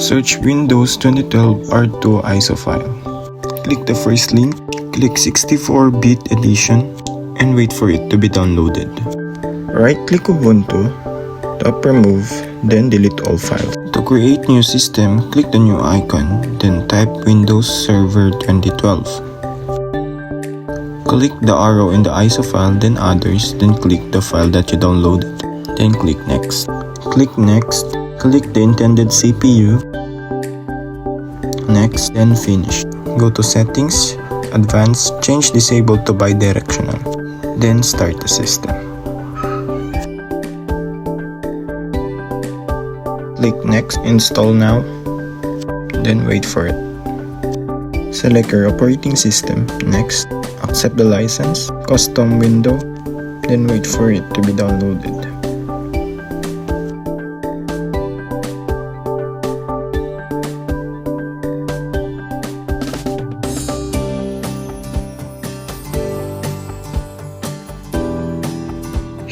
Search Windows 2012 R2 ISO file. Click the first link, click 64-bit edition, and wait for it to be downloaded. Right-click Ubuntu, tap remove, then delete all files. To create new system, click the new icon, then type Windows Server 2012. Click the arrow in the ISO file, then others, then click the file that you downloaded, then click next. Click next, click the intended CPU, next, then finish. Go to settings, advanced, change disable to bidirectional, then start the system. Click next, install now, then wait for it. Select your operating system, next, accept the license, custom window, then wait for it to be downloaded.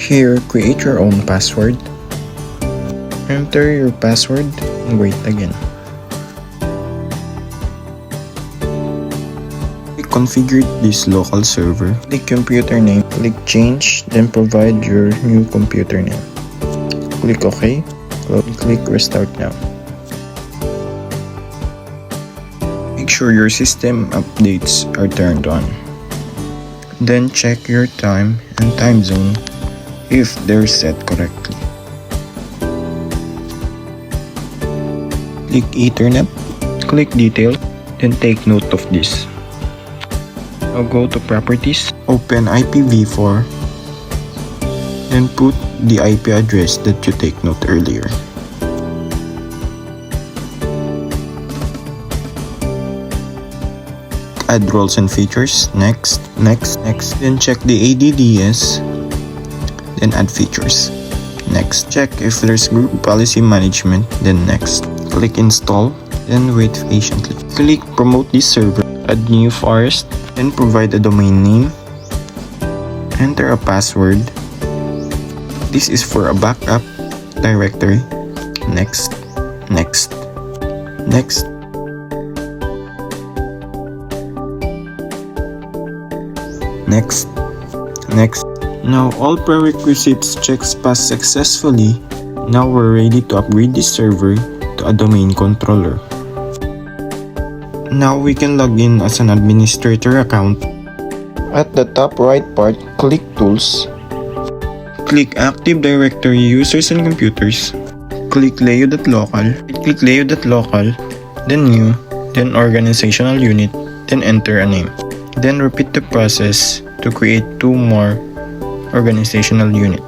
Here, create your own password. Enter your password and wait again. Configure this local server. Click computer name, click change, then provide your new computer name. Click OK, click restart now. Make sure your system updates are turned on. Then check your time and time zone if they're set correctly. Click Ethernet, click Detail, then take note of this. Now go to Properties, open IPv4, then put the IP address that you take note earlier. Add roles and features, next, then check the ADDS, then add features. Next, check if there's group policy management, then next. Click install, then wait patiently. Click promote this server, add new forest, then provide a domain name. Enter a password. This is for a backup directory. Next. Now all prerequisites checks passed successfully. Now we're ready to upgrade this server to a domain controller. Now we can log in as an administrator account. At the top right part, click Tools. Click Active Directory Users and Computers. Click Layout.local. Click Layout.local, then New, then Organizational Unit, then enter a name. Then repeat the process to create two more organizational unit.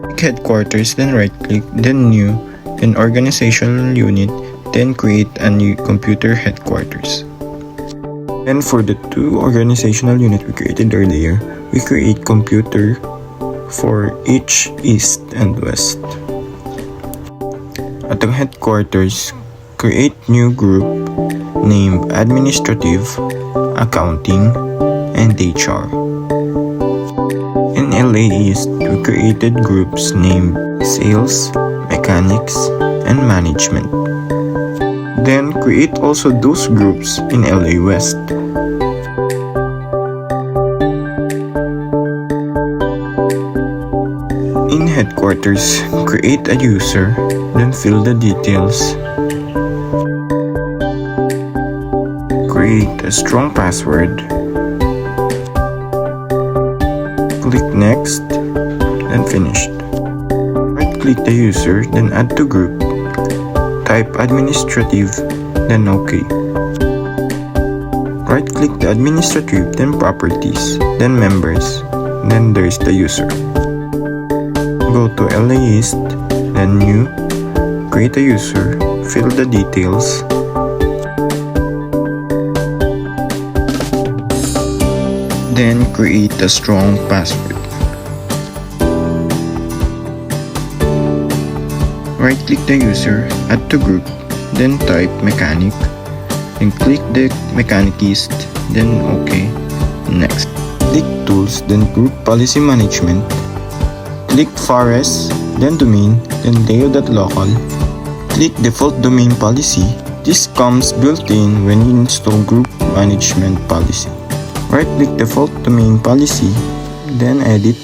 Click Headquarters, then right-click, then New, then Organizational Unit, then create a new computer headquarters. Then for the two organizational unit we created earlier, we create computer for each east and west. At the headquarters, create new group named Administrative, Accounting, and HR. In LA East, we created groups named Sales, Mechanics, and Management. Then create also those groups in LA West. In headquarters, create a user, then fill the details. Create a strong password. Click next, then finished. Right-click the user, then add to group. Type administrative, then OK. Right-click the administrative, then properties, then members, then there's the user. Go to LA East, then new, create a user, fill the details. Then create a strong password. Right-click the user, add to group, then type mechanic, then click the mechanic east, then OK. Next. Click tools, then group policy management. Click forest, then domain, then layout.local. Click Default Domain Policy. This comes built-in when you install Group Management Policy. Right-click Default Domain Policy, then Edit.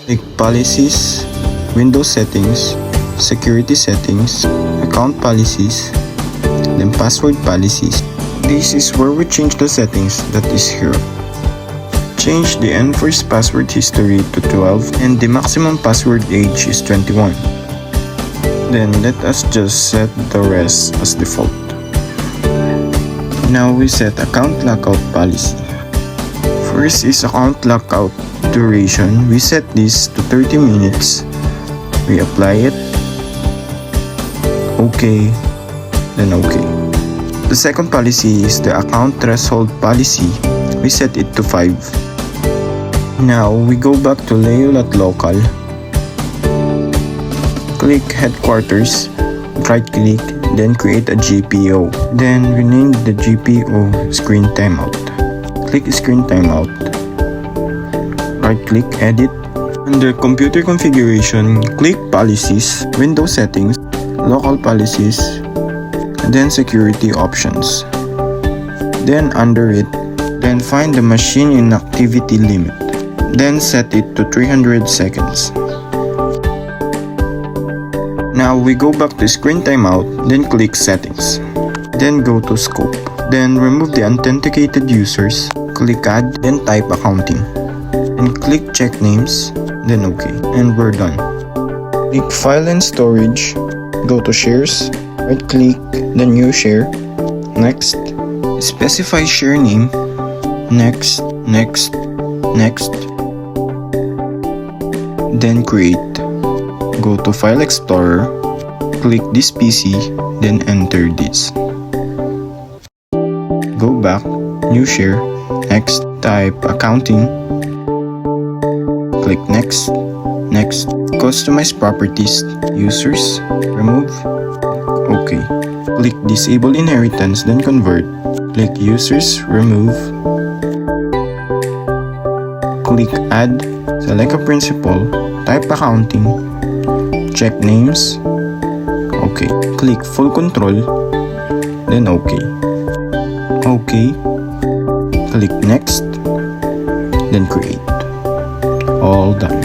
Click Policies, Windows Settings, Security Settings, Account Policies, then Password Policies. This is where we change the settings that is here. Change the enforced password history to 12 and the maximum password age is 21. Then let us just set the rest as default. Now we set account lockout policy. First is account lockout duration. We set this to 30 minutes. We apply it. Okay. Then okay. The second policy is the account threshold policy. We set it to 5. Now we go back to Layout@Local. Click Headquarters, right click, then create a GPO. Then rename the GPO Screen Timeout. Click Screen Timeout. Right click, Edit. Under Computer Configuration, click Policies, Windows Settings, Local Policies, and then Security Options. Then under it, then find the Machine Inactivity Limit. Then set it to 300 seconds. Now we go back to Screen Timeout, then click Settings. Then go to Scope. Then remove the authenticated users. Click Add, then type Accounting. And click Check Names, then OK. And we're done. Click File and Storage. Go to Shares. Right click, then New Share. Next. Specify share name. Next, next, next. Then Create. Go to File Explorer, click this PC, then enter this. Go back, New Share, next, type Accounting, click Next, next, Customize Properties, Users, Remove, OK. Click Disable Inheritance, then Convert, click Users, Remove, click Add, select a principal, type Accounting, check names, OK. Click Full Control, then OK. OK. Click Next, then Create. All done.